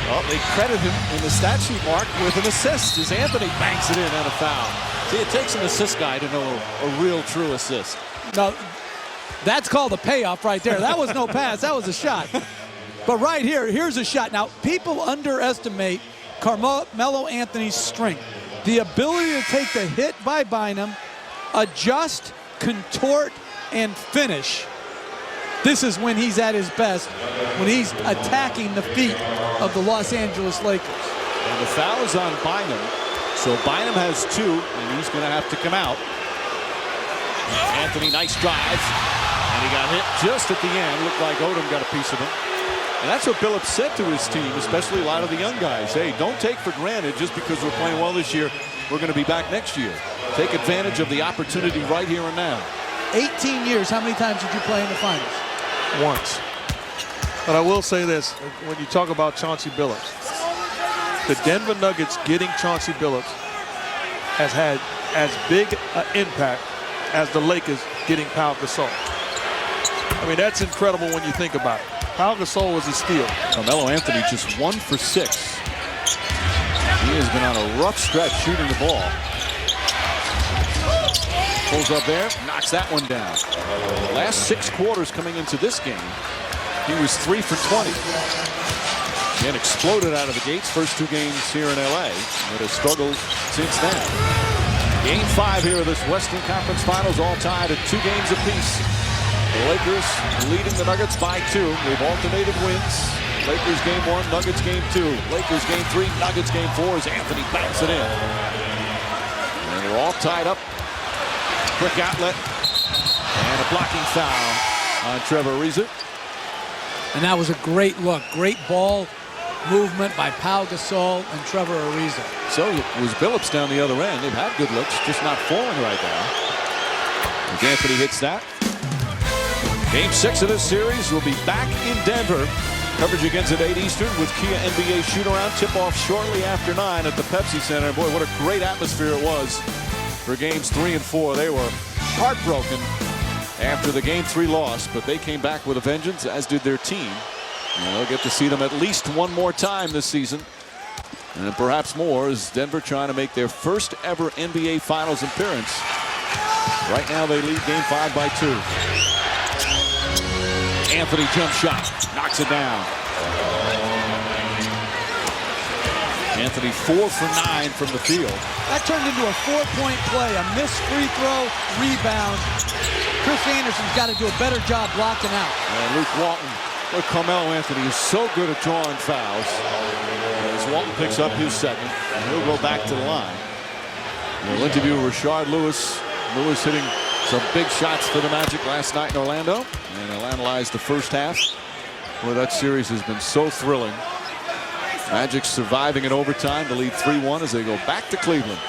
Well, they credit him in the stat sheet, Mark, with an assist as Anthony banks it in and a foul. See, it takes an assist guy to know a real, true assist. No, that's called a payoff right there. That was no pass. That was a shot. But right here, here's a shot. Now, people underestimate Carmelo Anthony's strength. The ability to take the hit by Bynum, adjust, contort, and finish. This is when he's at his best, when he's attacking the feet of the Los Angeles Lakers. And the foul is on Bynum. So Bynum has 2, and he's going to have to come out. Anthony, nice drive. And he got hit just at the end. Looked like Odom got a piece of him. And that's what Billups said to his team, especially a lot of the young guys. Hey, don't take for granted just because we're playing well this year, we're going to be back next year. Take advantage of the opportunity right here and now. 18 years, how many times did you play in the finals? Once. But I will say this, when you talk about Chauncey Billups, the Denver Nuggets getting Chauncey Billups has had as big an impact as the Lakers getting Pau Gasol. I mean, that's incredible when you think about it. Pau Gasol was a steal. Carmelo Anthony just 1 for 6. He has been on a rough stretch shooting the ball. Pulls up there, knocks that one down. Last 6 quarters coming into this game, he was 3 for 20. And exploded out of the gates first 2 games here in LA, but has struggled since then. Game 5 here of this Western Conference Finals, all tied at 2 games apiece. The Lakers leading the Nuggets by 2. They've alternated wins. Lakers game 1, Nuggets game 2. Lakers game 3, Nuggets game 4 as Anthony banks it in. And they're all tied up. Quick outlet. And a blocking foul on Trevor Ariza. And that was a great look. Great ball movement by Pau Gasol and Trevor Ariza. So was Billups down the other end. They've had good looks, just not falling right now. As Anthony hits that. Game 6 of this series will be back in Denver. Coverage begins at 8 Eastern with Kia NBA shoot-around. Tip-off shortly after 9 at the Pepsi Center. Boy, what a great atmosphere it was for games 3 and 4. They were heartbroken after the Game 3 loss, but they came back with a vengeance, as did their team. And they'll get to see them at least one more time this season, and perhaps more, as Denver trying to make their first ever NBA Finals appearance. Right now they lead Game 5 by 2. Anthony jump shot, knocks it down. Anthony 4 for 9 from the field. That turned into a 4-point play, a missed free throw, rebound. Chris Anderson's got to do a better job blocking out. And Luke Walton, but Carmelo Anthony is so good at drawing fouls. As Walton picks up his second, and he'll go back to the line. We'll interview Rashard Lewis. Lewis hitting some big shots for the Magic last night in Orlando. And he'll analyze the first half, where that series has been so thrilling. Magic surviving in overtime to lead 3-1 as they go back to Cleveland.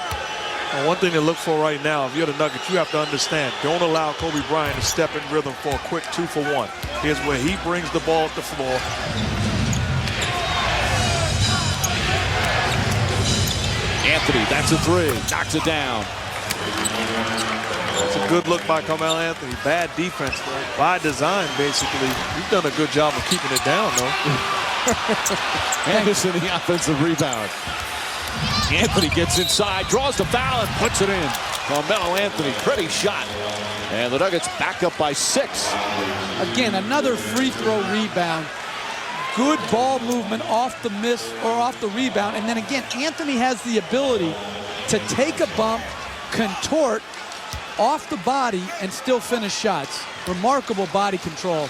Well, one thing to look for right now, if you're the Nuggets, you have to understand, don't allow Kobe Bryant to step in rhythm for a quick 2-for-1. Here's where he brings the ball up the floor. Anthony, that's a 3, knocks it down. That's a good look by Carmelo Anthony. Bad defense, though. By design, basically. You've done a good job of keeping it down, though. Anderson, the offensive rebound. Anthony gets inside, draws the foul, and puts it in. Carmelo Anthony, pretty shot. And the Nuggets back up by 6. Again, another free throw rebound. Good ball movement off the miss or off the rebound. And then again, Anthony has the ability to take a bump, contort off the body, and still finish shots. Remarkable body control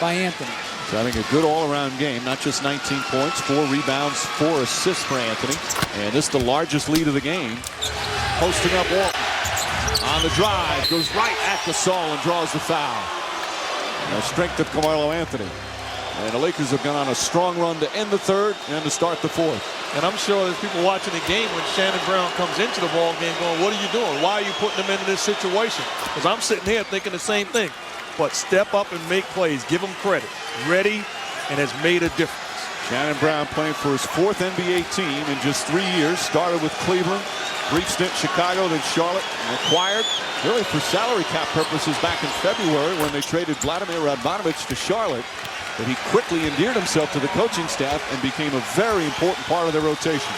by Anthony. He's having a good all-around game, not just 19 points, 4 rebounds, 4 assists for Anthony. And this is the largest lead of the game. Posting up Walton. On the drive, goes right at Gasol and draws the foul. The strength of Carmelo Anthony. And the Lakers have gone on a strong run to end the third and to start the fourth. And I'm sure there's people watching the game when Shannon Brown comes into the ball game going, what are you doing? Why are you putting him into this situation? Because I'm sitting here thinking the same thing. But step up and make plays. Give him credit. Ready, and has made a difference. Shannon Brown playing for his 4th NBA team in just 3 years. Started with Cleveland, brief stint Chicago, then Charlotte. Acquired really for salary cap purposes back in February when they traded Vladimir Radvanovich to Charlotte. but he quickly endeared himself to the coaching staff and became a very important part of their rotation.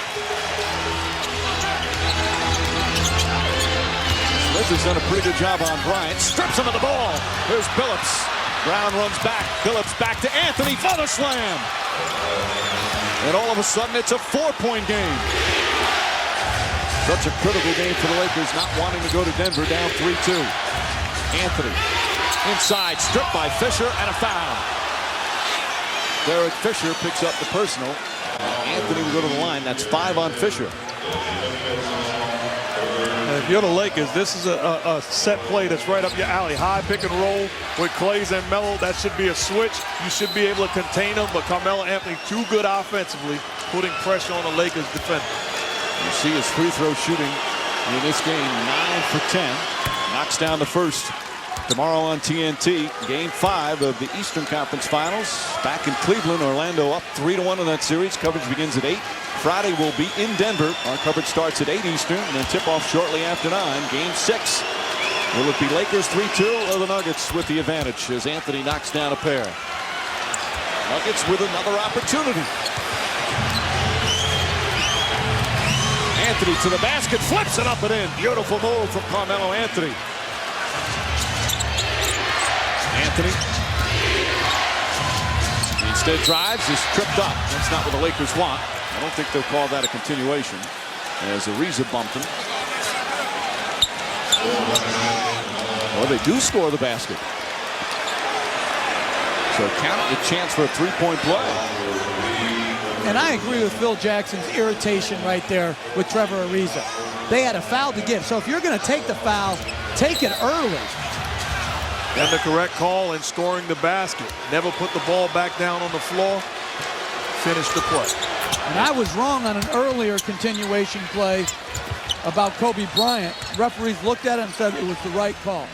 Smith has done a pretty good job on Bryant. Strips him of the ball. Here's Billups. Brown runs back. Billups back to Anthony for the slam. And all of a sudden, it's a 4-point game. Such a critical game for the Lakers, not wanting to go to Denver down 3-2. Anthony inside, stripped by Fisher, and a foul. Derek Fisher picks up the personal. Anthony will go to the line. That's 5 on Fisher. And if you're the Lakers, this is a set play that's right up your alley. High pick and roll with Clays and Melo. That should be a switch. You should be able to contain them, but Carmelo Anthony too good offensively, putting pressure on the Lakers defender. You see his free throw shooting in this game, 9 for 10. Knocks down the first. Tomorrow on TNT, Game 5 of the Eastern Conference Finals. Back in Cleveland, Orlando up 3-1 in that series. Coverage begins at 8. Friday will be in Denver. Our coverage starts at 8 Eastern, and then tip-off shortly after 9. Game 6. Will it be Lakers 3-2 or the Nuggets with the advantage as Anthony knocks down a pair? Nuggets with another opportunity. Anthony to the basket, flips it up and in. Beautiful move from Carmelo Anthony. Anthony instead drives, is tripped up. That's not what the Lakers want. I don't think they'll call that a continuation as Ariza bumped him. Well, they do score the basket. So count the chance for a 3-point play. And I agree with Phil Jackson's irritation right there with Trevor Ariza. They had a foul to give. So if you're going to take the foul, take it early. And the correct call in scoring the basket. Never put the ball back down on the floor. Finish the play. And I was wrong on an earlier continuation play about Kobe Bryant. Referees looked at it and said it was the right call.